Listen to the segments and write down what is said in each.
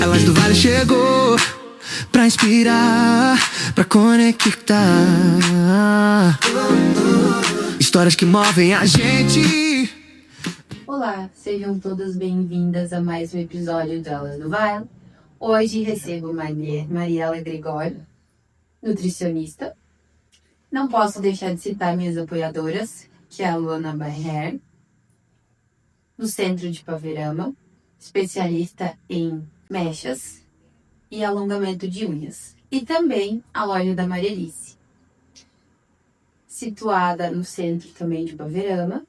Elas do Vale chegou pra inspirar, pra conectar. Histórias que movem a gente. Olá, sejam todas bem-vindas a mais um episódio de Elas do Vale. Hoje recebo Mariela Gregório, nutricionista. Não posso deixar de citar minhas apoiadoras, que é a Luana Barrer, do Centro de Paverama, especialista em mechas e alongamento de unhas. E também a loja da Marielice, situada no centro também de Paverama,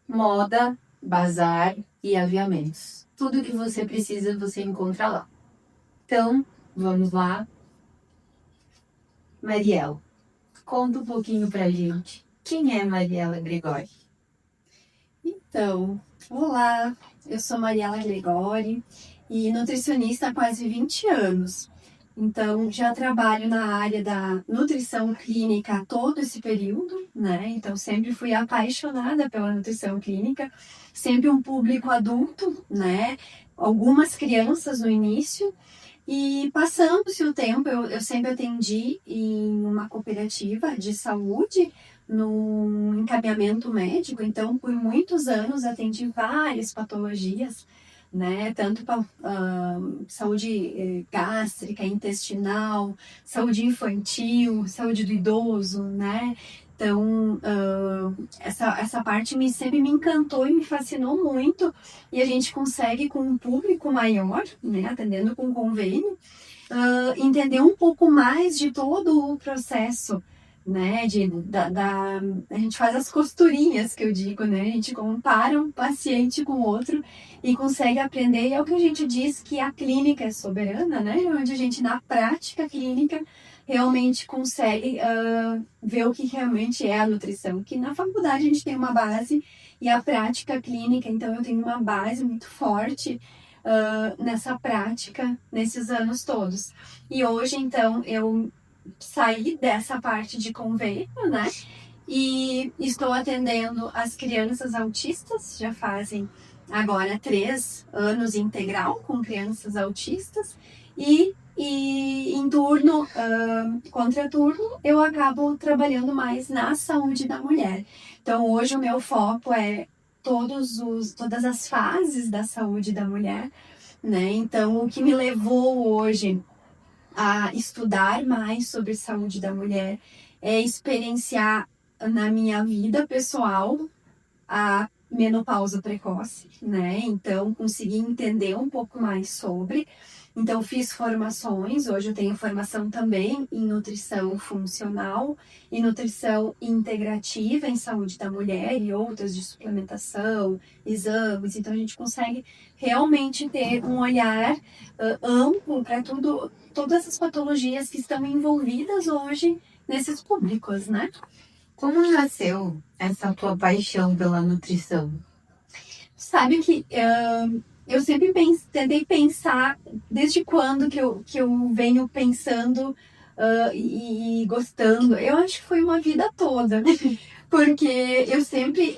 moda, bazar e aviamentos. Tudo que você precisa você encontra lá. Então, vamos lá. Mariela, conta um pouquinho pra gente. Quem é Mariela Gregório? Então, olá, eu sou Mariela Gregório e nutricionista há quase 20 anos. Então, já trabalho na área da nutrição clínica todo esse período, né? Então, sempre fui apaixonada pela nutrição clínica, sempre um público adulto, né? Algumas crianças no início. E passando-se o tempo, eu sempre atendi em uma cooperativa de saúde, no encaminhamento médico. Então, por muitos anos, atendi várias patologias, né? Tanto para saúde gástrica, intestinal, saúde infantil, saúde do idoso, né? Então, essa parte sempre me encantou e me fascinou muito. E a gente consegue, com um público maior, né, atendendo com convênio, entender um pouco mais de todo o processo, né, a gente faz as costurinhas, que eu digo, né, a gente compara um paciente com o outro e consegue aprender. E é o que a gente diz, que a clínica é soberana, né, onde a gente, na prática clínica, realmente consegue ver o que realmente é a nutrição. Que na faculdade a gente tem uma base e a prática clínica, então eu tenho uma base muito forte nessa prática, nesses anos todos. E hoje, então, eu saí dessa parte de convênio, né? E estou atendendo as crianças autistas, já fazem agora 3 anos integral com crianças autistas, e em turno, contraturno, eu acabo trabalhando mais na saúde da mulher. Então, hoje o meu foco é todas as fases da saúde da mulher, né? Então, o que me levou hoje a estudar mais sobre saúde da mulher é experienciar na minha vida pessoal a menopausa precoce, né? Então, consegui entender um pouco mais sobre. Então, fiz formações. Hoje eu tenho formação também em nutrição funcional e nutrição integrativa em saúde da mulher e outras de suplementação, exames. Então, a gente consegue realmente ter um olhar amplo para todas essas patologias que estão envolvidas hoje nesses públicos, né? Como nasceu essa tua paixão pela nutrição? Sabe que eu sempre tentei pensar, desde quando que eu venho pensando e gostando. Eu acho que foi uma vida toda, porque eu sempre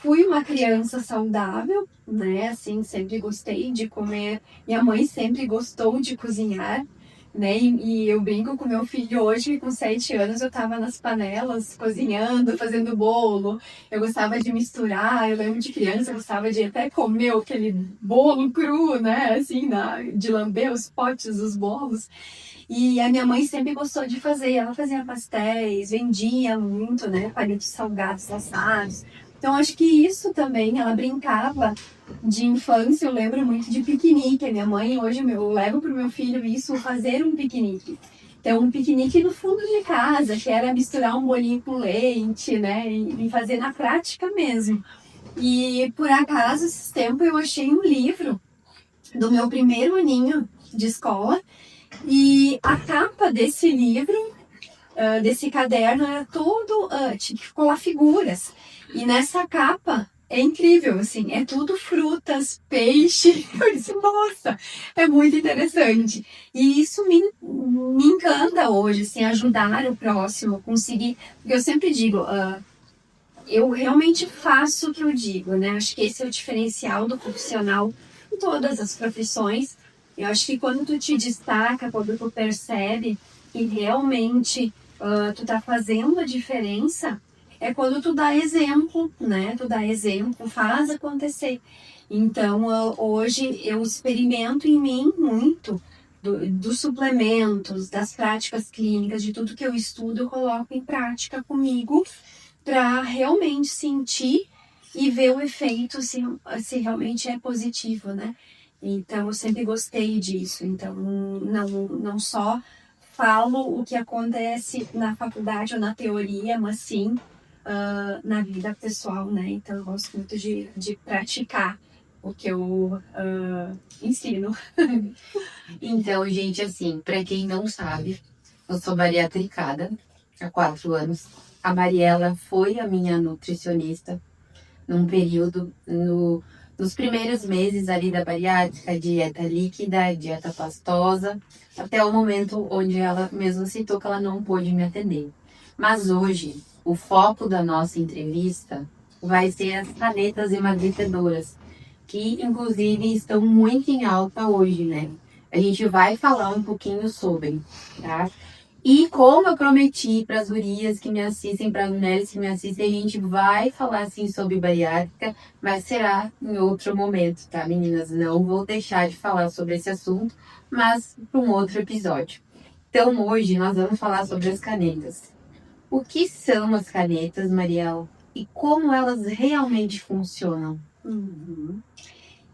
fui uma criança saudável, né? Assim, sempre gostei de comer. Minha mãe sempre gostou de cozinhar, né? E eu brinco com meu filho hoje, com 7 anos, eu tava nas panelas, cozinhando, fazendo bolo. Eu gostava de misturar, eu lembro de criança, eu gostava de até comer aquele bolo cru, né? Assim, de lamber os potes, os bolos. E a minha mãe sempre gostou de fazer, ela fazia pastéis, vendia muito, né? Palitos salgados, assados. Então, acho que isso também, ela brincava de infância, eu lembro muito de piquenique. A minha mãe, hoje, eu levo para o meu filho isso, fazer um piquenique. Então, um piquenique no fundo de casa, que era misturar um bolinho com leite, né? E fazer na prática mesmo. E, por acaso, esses tempos, eu achei um livro do meu primeiro aninho de escola. E a capa desse livro, desse caderno, era todo, ficou lá figuras. E nessa capa, é incrível, assim, é tudo frutas, peixe. Eu disse, nossa, é muito interessante. E isso me encanta hoje, assim, ajudar o próximo, conseguir. Porque eu sempre digo, eu realmente faço o que eu digo, né? Acho que esse é o diferencial do profissional em todas as profissões. Eu acho que quando tu te destaca, quando tu percebe que realmente tu tá fazendo a diferença, é quando tu dá exemplo, né? Tu dá exemplo, faz acontecer. Então, hoje eu experimento em mim muito dos suplementos, das práticas clínicas, de tudo que eu estudo, eu coloco em prática comigo para realmente sentir e ver o efeito se realmente é positivo, né? Então, eu sempre gostei disso. Então, não só falo o que acontece na faculdade ou na teoria, mas sim na vida pessoal, né? Então, eu gosto muito de praticar o que eu ensino. Então, gente, assim, pra quem não sabe, eu sou bariatricada há 4 anos. A Mariela foi a minha nutricionista num período, nos primeiros meses ali da bariátrica, dieta líquida, dieta pastosa, até o momento onde ela mesmo citou que ela não pôde me atender. Mas hoje, o foco da nossa entrevista vai ser as canetas emagrecedoras, que inclusive estão muito em alta hoje, né? A gente vai falar um pouquinho sobre, tá? E como eu prometi para as gurias que me assistem, para as mulheres que me assistem, a gente vai falar assim sobre bariátrica, mas será em outro momento, tá, meninas? Não vou deixar de falar sobre esse assunto, mas para um outro episódio. Então hoje nós vamos falar sobre as canetas. O que são as canetas, Mariel? E como elas realmente funcionam? Uhum.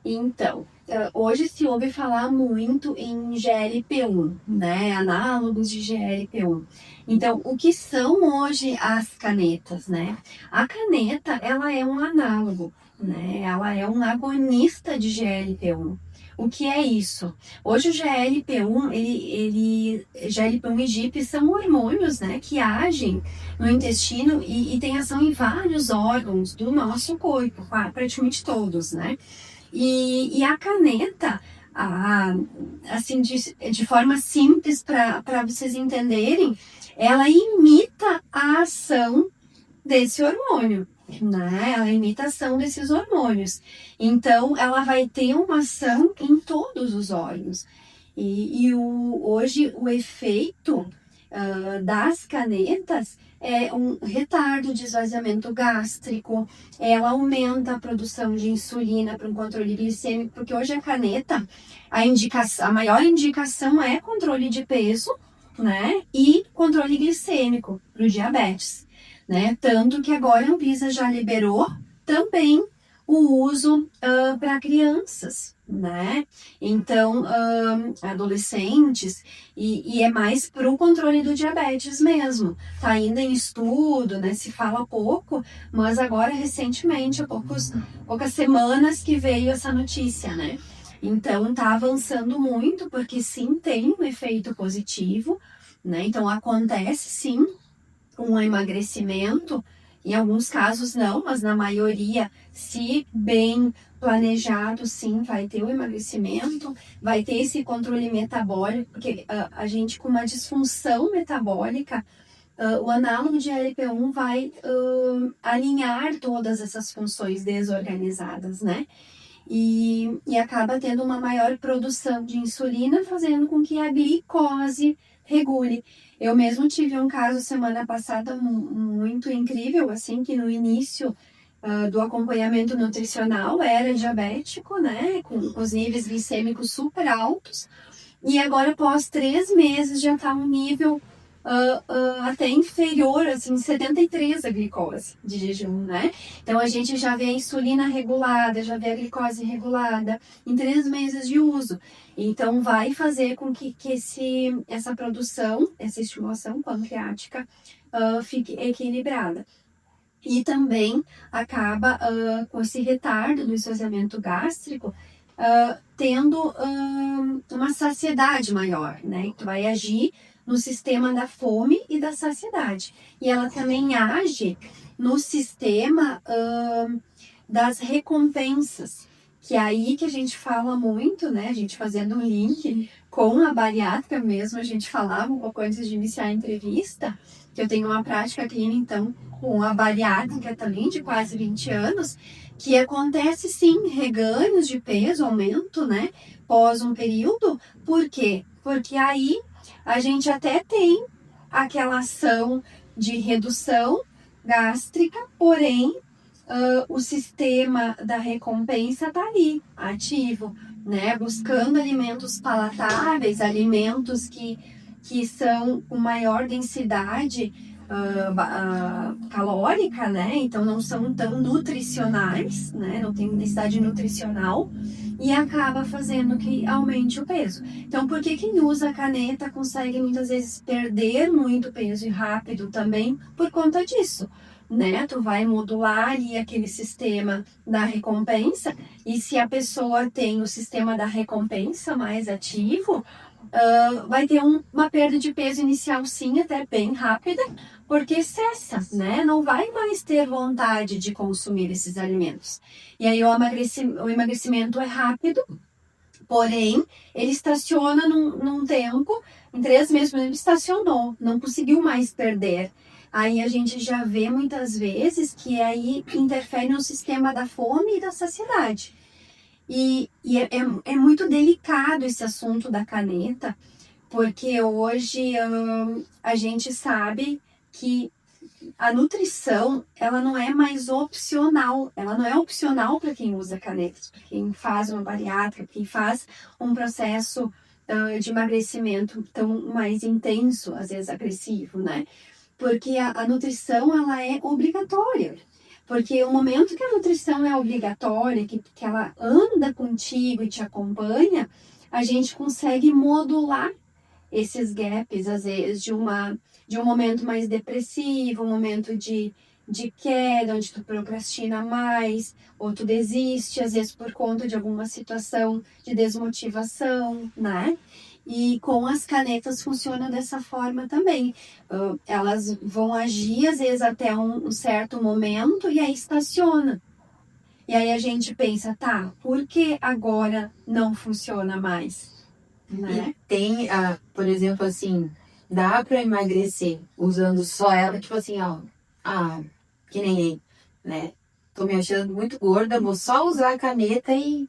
Então, hoje se ouve falar muito em GLP-1, né? Análogos de GLP-1. Então, o que são hoje as canetas, né? A caneta, ela é um análogo, né? Ela é um agonista de GLP-1. O que é isso? Hoje o GLP-1, GLP-1 e GIP são hormônios, né? Que agem no intestino e tem ação em vários órgãos do nosso corpo, praticamente todos, né? E a caneta, assim, de forma simples para vocês entenderem, ela imita a ação desse hormônio, né? Ela imita a ação desses hormônios. Então, ela vai ter uma ação em todos os órgãos. Hoje, o efeito das canetas é um retardo de esvaziamento gástrico, ela aumenta a produção de insulina para um controle glicêmico, porque hoje a caneta, a maior indicação é controle de peso, né, e controle glicêmico para o diabetes, né, tanto que agora a Anvisa já liberou também o uso para crianças, né? Então, adolescentes, e é mais para o controle do diabetes mesmo. Tá ainda em estudo, né? Se fala pouco, mas agora, recentemente, há poucas semanas que veio essa notícia, né? Então, tá avançando muito, porque sim, tem um efeito positivo, né? Então, acontece sim um emagrecimento. Em alguns casos não, mas na maioria, se bem planejado, sim, vai ter o emagrecimento, vai ter esse controle metabólico, porque a gente com uma disfunção metabólica, o análogo de LP1 vai alinhar todas essas funções desorganizadas, né? E acaba tendo uma maior produção de insulina, fazendo com que a glicose regule. Eu mesmo tive um caso semana passada muito incrível, assim, que no início do acompanhamento nutricional era diabético, né, com os níveis glicêmicos super altos, e agora após 3 meses já está um nível até inferior, assim, 73 a glicose de jejum, né? Então a gente já vê a insulina regulada, já vê a glicose regulada em 3 meses de uso. Então vai fazer com que essa produção, essa estimulação pancreática fique equilibrada. E também acaba com esse retardo do esvaziamento gástrico, tendo uma saciedade maior, né? Tu vai agir no sistema da fome e da saciedade. E ela também age no sistema das recompensas, que é aí que a gente fala muito, né? A gente fazendo um link com a bariátrica mesmo, a gente falava um pouco antes de iniciar a entrevista, que eu tenho uma prática clínica, então, com a bariátrica também, de quase 20 anos, que acontece sim, reganhos de peso, aumento, né? Pós um período. Por quê? Porque aí a gente até tem aquela ação de redução gástrica, porém o sistema da recompensa tá ali, ativo, né? Buscando alimentos palatáveis, alimentos que são com maior densidade calórica, né? Então não são tão nutricionais, né? Não tem densidade nutricional e acaba fazendo que aumente o peso. Então, por que quem usa a caneta consegue muitas vezes perder muito peso e rápido também por conta disso? Né? Tu vai modular ali aquele sistema da recompensa e se a pessoa tem o sistema da recompensa mais ativo, vai ter uma perda de peso inicial sim, até bem rápida, porque cessa, né? Não vai mais ter vontade de consumir esses alimentos. E aí o emagrecimento é rápido, porém, ele estaciona num tempo, em 3 meses, por exemplo, estacionou, não conseguiu mais perder. Aí a gente já vê muitas vezes que aí interfere no sistema da fome e da saciedade. E é muito delicado esse assunto da caneta, porque hoje a gente sabe que a nutrição, ela não é mais opcional, ela não é opcional para quem usa canetas, para quem faz uma bariátrica, para quem faz um processo de emagrecimento tão mais intenso, às vezes agressivo, né? Porque a nutrição, ela é obrigatória. Porque o momento que a nutrição é obrigatória, que ela anda contigo e te acompanha, a gente consegue modular esses gaps, às vezes, de um momento mais depressivo, um momento de queda, onde tu procrastina mais, ou tu desiste, às vezes por conta de alguma situação de desmotivação, né? E com as canetas funciona dessa forma também. Elas vão agir, às vezes, até um certo momento e aí estaciona. E aí a gente pensa, tá, por que agora não funciona mais? Né? E tem, por exemplo, assim, dá pra emagrecer usando só ela, tipo assim, ó, que nem, né? Tô me achando muito gorda, vou só usar a caneta e...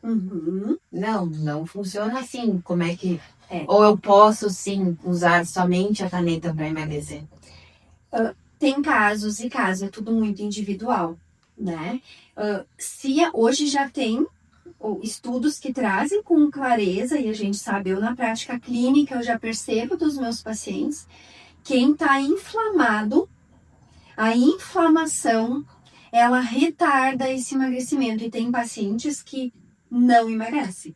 Não funciona assim. Como é que... Ou eu posso, sim, usar somente a caneta para emagrecer? Tem casos e casos, é tudo muito individual, né? Hoje já tem estudos que trazem com clareza, e a gente sabe, eu na prática clínica, eu já percebo dos meus pacientes, quem está inflamado, a inflamação, ela retarda esse emagrecimento. E tem pacientes que não emagrecem.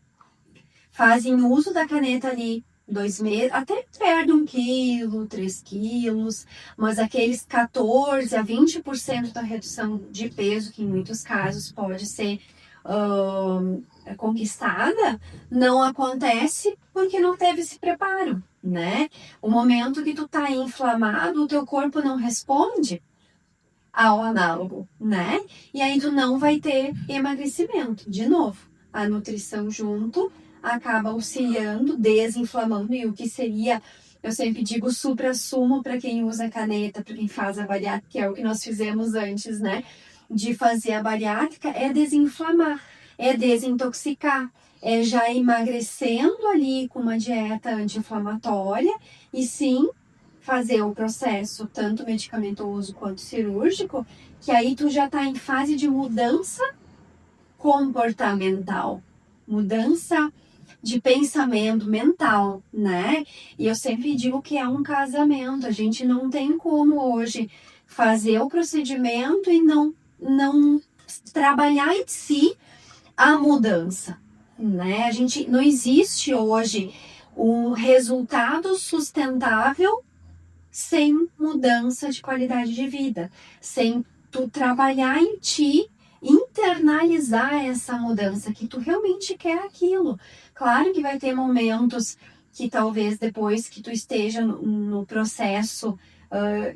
Fazem uso da caneta ali 2 meses, até perde 1 quilo, 3 quilos, mas aqueles 14 a 20% da redução de peso, que em muitos casos pode ser conquistada, não acontece porque não teve esse preparo, né? O momento que tu tá inflamado, o teu corpo não responde ao análogo, né? E aí tu não vai ter emagrecimento. De novo, a nutrição junto acaba auxiliando, desinflamando, e o que seria, eu sempre digo, supra-sumo para quem usa caneta, para quem faz a bariátrica, que é o que nós fizemos antes, né? De fazer a bariátrica, é desinflamar, é desintoxicar, é já emagrecendo ali com uma dieta anti-inflamatória e sim fazer o processo tanto medicamentoso quanto cirúrgico, que aí tu já tá em fase de mudança comportamental, mudança de pensamento mental, né? E eu sempre digo que é um casamento, a gente não tem como hoje fazer o procedimento e não trabalhar em si a mudança, né? A gente não existe hoje um resultado sustentável sem mudança de qualidade de vida, sem tu trabalhar em ti, internalizar essa mudança, que tu realmente quer aquilo. Claro que vai ter momentos que talvez depois que tu esteja no processo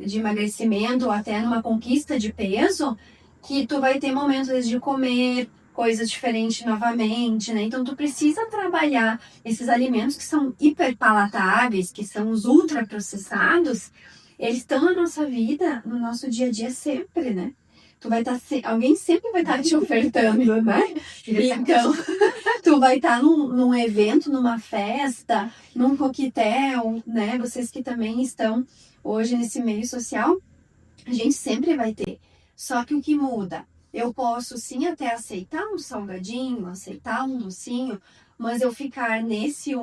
de emagrecimento ou até numa conquista de peso, que tu vai ter momentos de comer coisas diferentes novamente, né? Então tu precisa trabalhar esses alimentos que são hiperpalatáveis, que são os ultraprocessados, eles estão na nossa vida, no nosso dia a dia sempre, né? tu vai estar alguém sempre vai estar te ofertando, né? Então, tu vai estar num evento, numa festa, num coquetel, né? Vocês que também estão hoje nesse meio social, a gente sempre vai ter. Só que o que muda? Eu posso sim até aceitar um salgadinho, aceitar um docinho, mas eu ficar nesse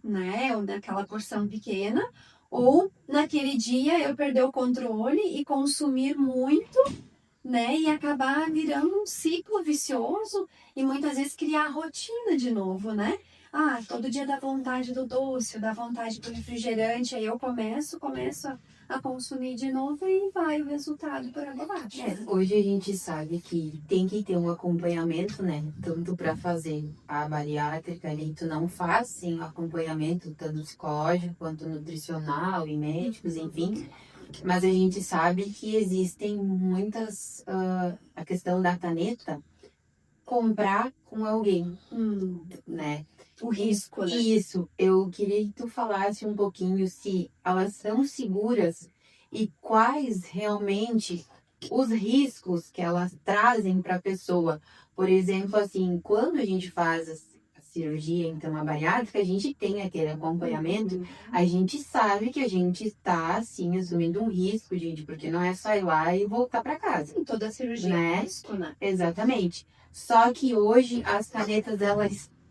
né? Ou naquela porção pequena, ou naquele dia eu perder o controle e consumir muito, né? E acabar virando um ciclo vicioso e muitas vezes criar rotina de novo, né? Ah, todo dia dá vontade do doce, dá vontade do refrigerante, aí eu começo a consumir de novo e vai o resultado por água abaixo. Hoje a gente sabe que tem que ter um acompanhamento, né? Tanto para fazer a bariátrica ali, tu não faz sim acompanhamento tanto psicológico quanto nutricional e médicos, enfim. Mas a gente sabe que existem muitas, a questão da caneta, comprar com alguém, né? O risco, né? Isso, eu queria que tu falasse um pouquinho se elas são seguras e quais realmente os riscos que elas trazem para a pessoa. Por exemplo, assim, quando a gente faz a cirurgia, então a bariátrica, a gente tem aquele acompanhamento, a gente sabe que a gente está, assim, assumindo um risco, gente, porque não é só ir lá e voltar para casa. Em toda cirurgia né? é risco, né? Exatamente. Só que hoje as canetas,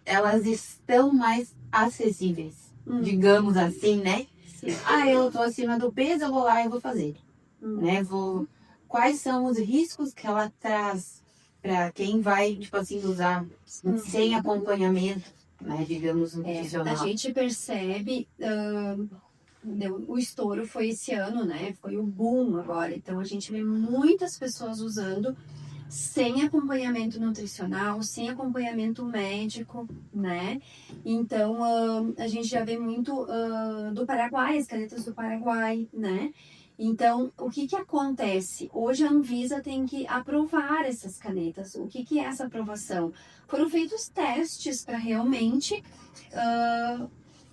elas estão mais acessíveis, digamos assim, né? Sim. Ah, eu tô acima do peso, eu vou lá e vou fazer, né? Quais são os riscos que ela traz para quem vai, tipo assim, usar sem acompanhamento, né? Digamos, nutricional. A gente percebe, o estouro foi esse ano, né? Foi o boom agora. Então a gente vê muitas pessoas usando sem acompanhamento nutricional, sem acompanhamento médico, né? Então, a gente já vê muito do Paraguai, as canetas do Paraguai, né? Então, o que que acontece? Hoje a Anvisa tem que aprovar essas canetas. O que que é essa aprovação? Foram feitos testes para realmente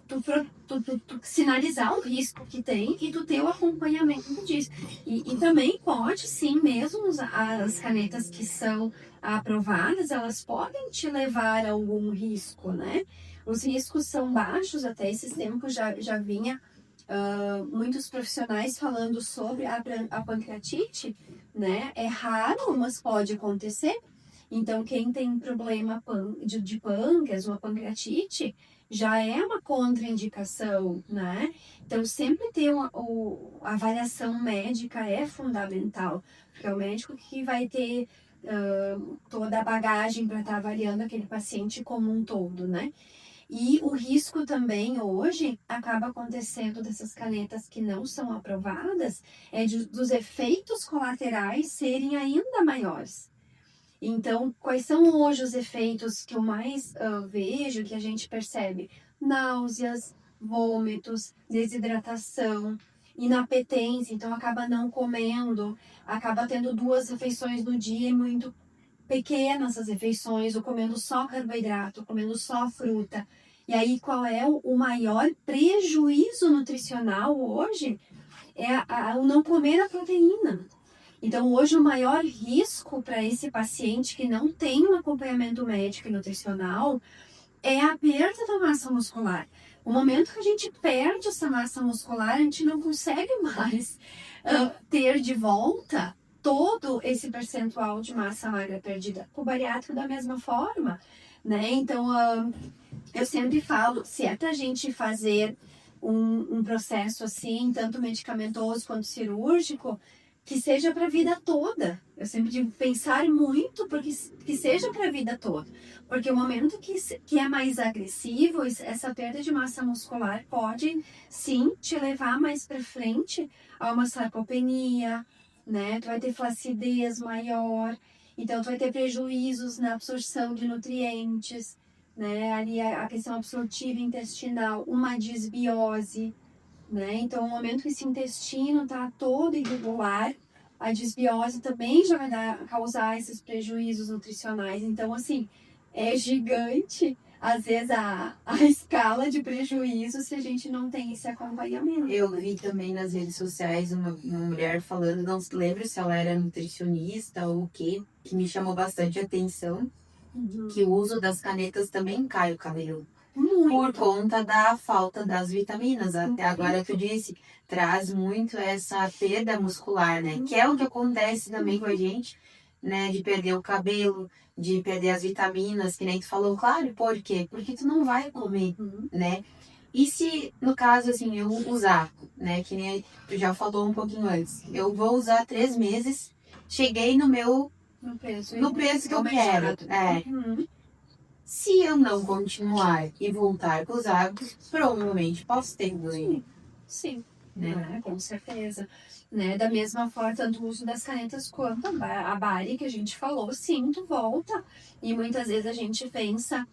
tu sinalizar o risco que tem e tu ter o acompanhamento disso. E também pode, sim, mesmo as canetas que são aprovadas, elas podem te levar a algum risco, né? Os riscos são baixos, até esses tempos já vinha muitos profissionais falando sobre a pancreatite, né? É raro, mas pode acontecer. Então, quem tem problema de pâncreas ou pancreatite, já é uma contraindicação, né? Então, sempre ter a avaliação médica é fundamental, porque é o médico que vai ter toda a bagagem para estar avaliando aquele paciente como um todo, né? E o risco também hoje acaba acontecendo dessas canetas que não são aprovadas, dos efeitos colaterais serem ainda maiores. Então, quais são hoje os efeitos que eu mais vejo, que a gente percebe? Náuseas, vômitos, desidratação, inapetência, então acaba não comendo, acaba tendo 2 refeições no dia e muito pequenas as refeições, ou comendo só carboidrato, ou comendo só fruta. E aí, qual é o maior prejuízo nutricional hoje? É o não comer a proteína. Então, hoje, o maior risco para esse paciente que não tem um acompanhamento médico e nutricional é a perda da massa muscular. O momento que a gente perde essa massa muscular, a gente não consegue mais ter de volta todo esse percentual de massa magra perdida. O bariátrico da mesma forma, né? Então, eu sempre falo, se é pra gente fazer um processo assim, tanto medicamentoso quanto cirúrgico, que seja para a vida toda. Eu sempre digo pensar muito, porque que seja para a vida toda. Porque o momento que é mais agressivo, essa perda de massa muscular pode, sim, te levar mais para frente a uma sarcopenia, né? Tu vai ter flacidez maior, então tu vai ter prejuízos na absorção de nutrientes, né? Ali a questão absortiva intestinal, uma disbiose, né? Então, no momento que esse intestino está todo irregular, a disbiose também já vai causar esses prejuízos nutricionais. Então, assim, é gigante às vezes, a escala de prejuízo se a gente não tem esse acompanhamento. Eu vi também nas redes sociais uma mulher falando, não se lembro se ela era nutricionista ou o quê, que me chamou bastante atenção, que o uso das canetas também cai o cabelo. Por conta da falta das vitaminas. Até agora tu disse, traz muito essa perda muscular, né? Que é o que acontece também com a gente, né? De perder o cabelo, de perder as vitaminas, que nem tu falou, claro, por quê? Porque tu não vai comer, né? E se, no caso, assim, eu usar, né? Que nem tu já falou um pouquinho antes, eu vou usar 3 meses, cheguei no preço que eu quero. Se eu não continuar e voltar com os hábitos, provavelmente posso ter ganho. Sim, Né? com certeza. Né? Da mesma forma, tanto o uso das canetas quanto a Bari que a gente falou, sim, tu volta. E muitas vezes a gente pensa,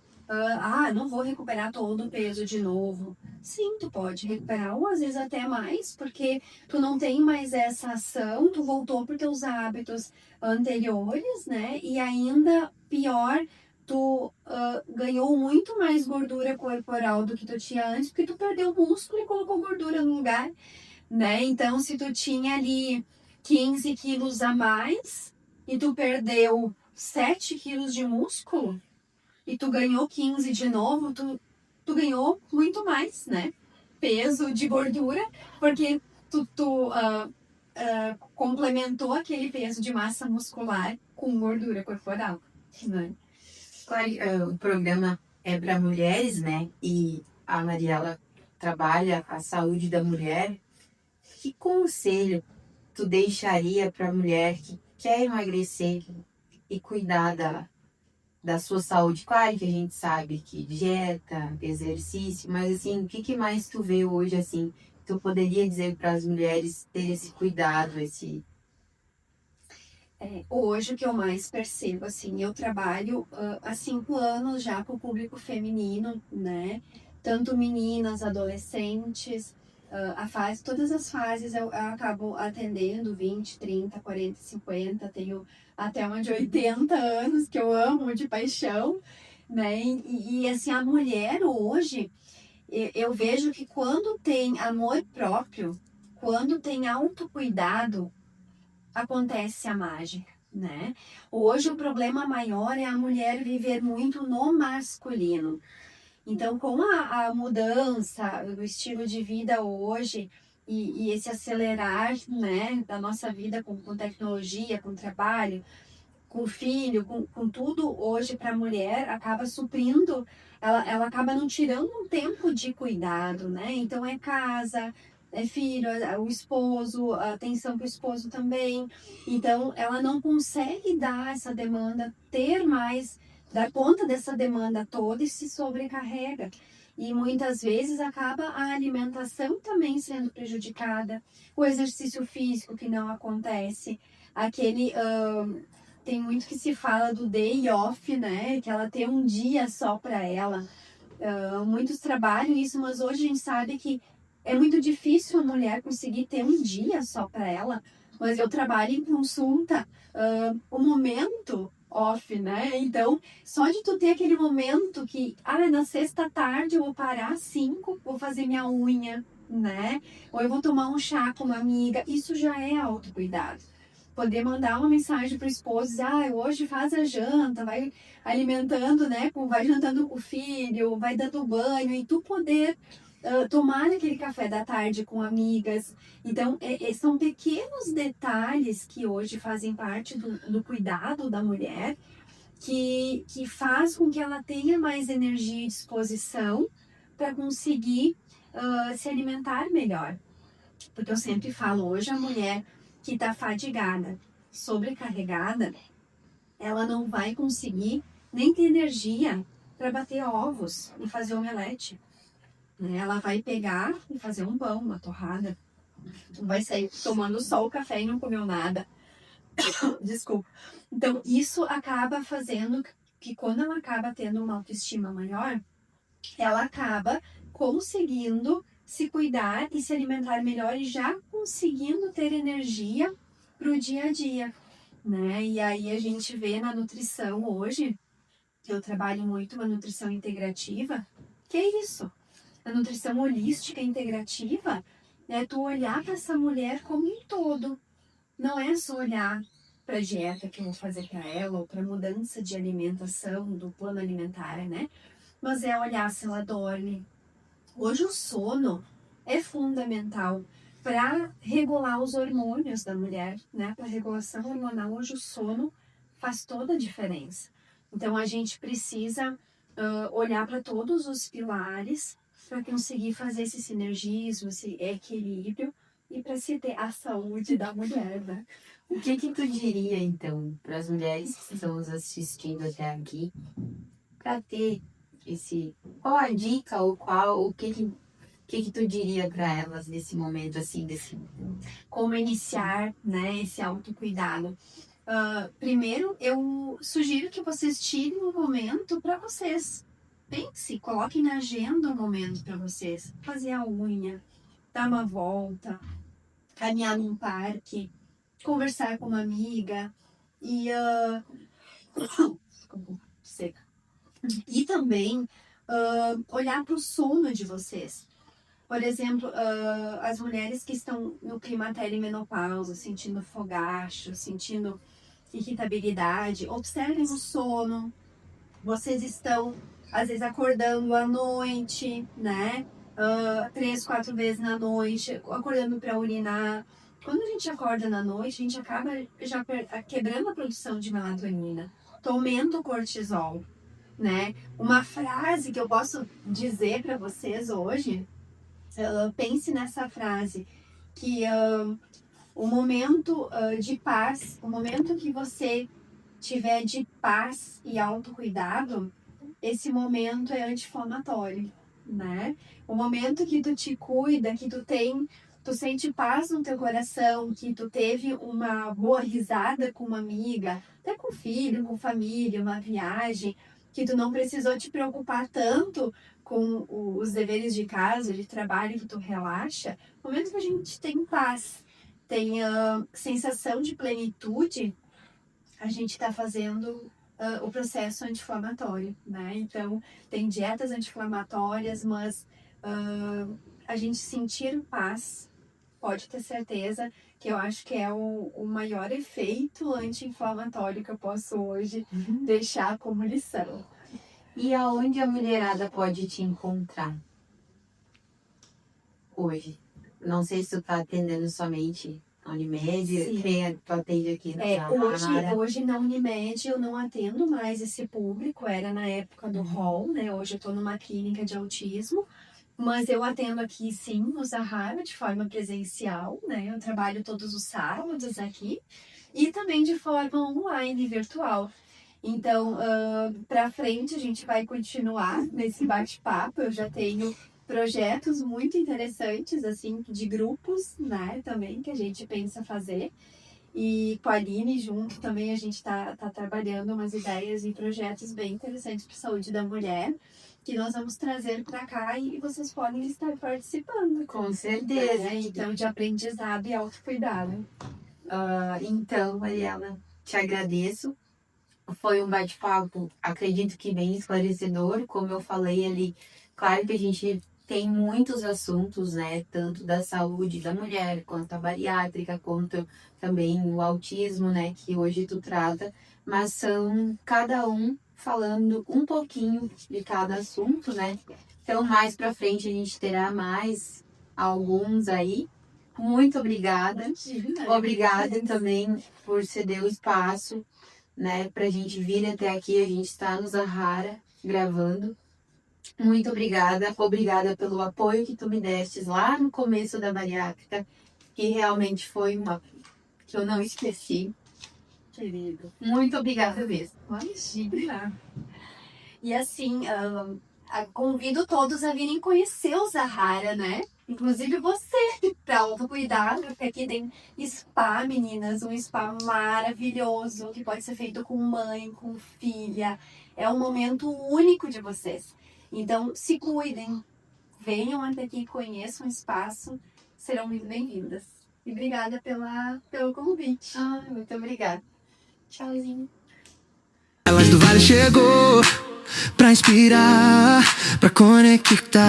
não vou recuperar todo o peso de novo. Sim, tu pode recuperar, ou às vezes até mais, porque tu não tem mais essa ação, tu voltou para os teus hábitos anteriores, né? E ainda pior, tu ganhou muito mais gordura corporal do que tu tinha antes, porque tu perdeu músculo e colocou gordura no lugar, né? Então, se tu tinha ali 15 quilos a mais e tu perdeu 7 quilos de músculo e tu ganhou 15 de novo, tu ganhou muito mais, né? Peso de gordura, porque tu complementou aquele peso de massa muscular com gordura corporal, né? Claro, o programa é para mulheres, né? E a Mariela trabalha a saúde da mulher. Que conselho tu deixaria para a mulher que quer emagrecer e cuidar da sua saúde? Claro que a gente sabe que dieta, exercício, mas assim, o que mais tu vê hoje, assim, tu poderia dizer para as mulheres ter esse cuidado, esse... Hoje o que eu mais percebo, assim, eu trabalho há 5 anos já com o público feminino, né? Tanto meninas, adolescentes, todas as fases eu acabo atendendo, 20, 30, 40, 50, tenho até uma de 80 anos que eu amo de paixão, né? E assim, a mulher hoje, eu vejo que quando tem amor próprio, quando tem autocuidado, acontece a mágica, né? Hoje o problema maior é a mulher viver muito no masculino. Então, com a mudança do estilo de vida hoje e esse acelerar, né, da nossa vida com tecnologia, com trabalho, com filho, com tudo hoje para a mulher, acaba suprindo, ela acaba não tirando um tempo de cuidado, né? Então, é casa, é filho, o esposo, a atenção para o esposo também. Então, ela não consegue dar essa demanda, dar conta dessa demanda toda e se sobrecarrega. E muitas vezes acaba a alimentação também sendo prejudicada, o exercício físico que não acontece, aquele. Tem muito que se fala do day off, né? Que ela tem um dia só para ela. Muitos trabalham isso, mas hoje a gente sabe que é muito difícil a mulher conseguir ter um dia só para ela. Mas eu trabalho em consulta, o momento off, né? Então, só de tu ter aquele momento que, na sexta tarde eu vou parar às 5, vou fazer minha unha, né? Ou eu vou tomar um chá com uma amiga, isso já é autocuidado. Poder mandar uma mensagem para o esposo, dizer, hoje faz a janta, vai alimentando, né? Vai jantando com o filho, vai dando banho, e tu poder tomar aquele café da tarde com amigas. Então, são pequenos detalhes que hoje fazem parte do cuidado da mulher, que faz com que ela tenha mais energia e disposição para conseguir se alimentar melhor. Porque eu sempre falo, hoje a mulher que está fadigada, sobrecarregada, ela não vai conseguir nem ter energia para bater ovos e fazer omelete. Ela vai pegar e fazer um pão, uma torrada. Vai sair tomando só o café e não comeu nada. Desculpa. Então, isso acaba fazendo que quando ela acaba tendo uma autoestima maior, ela acaba conseguindo se cuidar e se alimentar melhor e já conseguindo ter energia para o dia a dia, né? E aí a gente vê na nutrição hoje eu trabalho muito uma nutrição integrativa. Que é isso? A nutrição holística integrativa é tu olhar para essa mulher como um todo. Não é só olhar para a dieta que eu vou fazer para ela ou para mudança de alimentação, do plano alimentar, né? Mas é olhar se ela dorme. Hoje o sono é fundamental para regular os hormônios da mulher, né? Para regulação hormonal, hoje o sono faz toda a diferença. Então a gente precisa olhar para todos os pilares para conseguir fazer esse sinergismo, esse equilíbrio e para se ter a saúde da mulher, né? O que tu diria, então, para as mulheres que estão nos assistindo até aqui, para ter qual a dica ou o que tu diria para elas nesse momento, assim, como iniciar, né, esse autocuidado? Primeiro, eu sugiro que vocês tirem um momento para vocês. Pense, coloquem na agenda um momento para vocês. Fazer a unha, dar uma volta, caminhar num parque, conversar com uma amiga e seca. E também olhar para o sono de vocês. Por exemplo, as mulheres que estão no climatério e menopausa, sentindo fogacho, sentindo irritabilidade, observem o sono. Vocês estão, às vezes, acordando à noite, né? 3, 4 vezes na noite, acordando para urinar. Quando a gente acorda na noite, a gente acaba já quebrando a produção de melatonina, tomando cortisol, né? Uma frase que eu posso dizer para vocês hoje, pense nessa frase, que o momento de paz, o momento que você tiver de paz e autocuidado, esse momento é anti-inflamatório, né? O momento que tu te cuida, que tu sente paz no teu coração, que tu teve uma boa risada com uma amiga, até com filho, com família, uma viagem, que tu não precisou te preocupar tanto com os deveres de casa, de trabalho, que tu relaxa, no momento que a gente tem paz, tem sensação de plenitude, a gente está fazendo o processo anti-inflamatório, né? Então, tem dietas anti-inflamatórias, mas a gente sentir paz, pode ter certeza que eu acho que é o maior efeito anti-inflamatório que eu posso hoje deixar como lição. E aonde a mulherada pode te encontrar hoje? Não sei se tu tá atendendo somente na Unimed, quem tu atende aqui no hoje na Unimed eu não atendo mais esse público, era na época do hall, né? Hoje eu tô numa clínica de autismo, mas eu atendo aqui sim no Zahara de forma presencial, né? Eu trabalho todos os sábados aqui e também de forma online, virtual. Então, para frente a gente vai continuar nesse bate-papo. Eu já tenho projetos muito interessantes, assim, de grupos, né, também, que a gente pensa fazer. E com a Aline junto também a gente está trabalhando umas ideias e projetos bem interessantes para a saúde da mulher, que nós vamos trazer para cá e vocês podem estar participando. Com certeza. Né? Então, de aprendizado e autocuidado. Então, Mariela, te agradeço. Foi um bate-papo, acredito que bem esclarecedor, como eu falei ali. Claro que a gente tem muitos assuntos, né? Tanto da saúde da mulher, quanto a bariátrica, quanto também o autismo, né? Que hoje tu trata, mas são cada um falando um pouquinho de cada assunto, né? Então, mais pra frente a gente terá mais alguns aí. Muito obrigada. Obrigada também por ceder o espaço, né, pra gente vir até aqui. A gente está no Zahara gravando. Muito obrigada. Obrigada pelo apoio que tu me destes lá no começo da bariátrica, que realmente foi uma que eu não esqueci. Querido. Muito obrigada mesmo. Imagina. E assim, convido todos a virem conhecer o Zahara, né? Inclusive você, para autocuidado, porque aqui tem spa, meninas, um spa maravilhoso, que pode ser feito com mãe, com filha. É um momento único de vocês. Então, se cuidem, venham até aqui, conheçam o espaço, serão muito bem-vindas. E obrigada pelo convite. Muito obrigada. Tchauzinho. Elas do Vale chegou pra inspirar, pra conectar.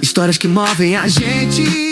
Histórias que movem a gente.